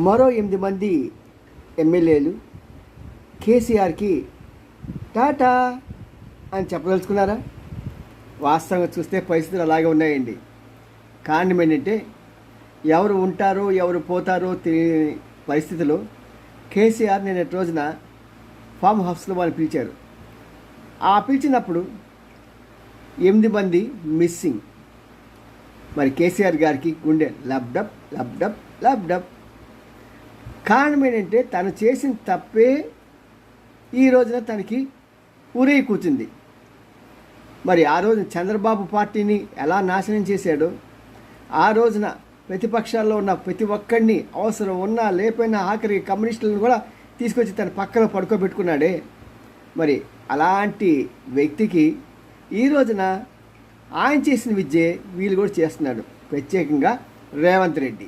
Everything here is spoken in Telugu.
మరో 8 మంది ఎమ్మెల్యేలు కేసీఆర్కి టాటా అని చెప్పదలుచుకున్నారా? వాస్తవంగా చూస్తే పరిస్థితులు అలాగే ఉన్నాయండి. కారణం ఏంటంటే ఎవరు ఉంటారో ఎవరు పోతారో తెలియని పరిస్థితిలో కేసీఆర్ నిన్నటి రోజున ఫామ్ హౌస్లో వాళ్ళు పిలిచారు. ఆ పిలిచినప్పుడు 8 మంది మిస్సింగ్. మరి కేసీఆర్ గారికి గుండె లబ్డబ్ లబ్డబ్ లబ్డబ్. కారణం ఏంటంటే తను చేసిన తప్పే ఈ రోజున తనకి ఉరి కూర్చుంది. మరి ఆ రోజున చంద్రబాబు పార్టీని ఎలా నాశనం చేశాడో, ఆ రోజున ప్రతిపక్షాల్లో ఉన్న ప్రతి ఒక్కడిని అవసరం ఉన్నా లేకపోయినా ఆఖరికి కమ్యూనిస్టులను కూడా తీసుకొచ్చి తన పక్కన పడుకోబెట్టుకున్నాడే. మరి అలాంటి వ్యక్తికి ఈ రోజున ఆయన చేసిన విద్యే వీళ్ళు కూడా చేస్తున్నాడు, ప్రత్యేకంగా రేవంత్ రెడ్డి.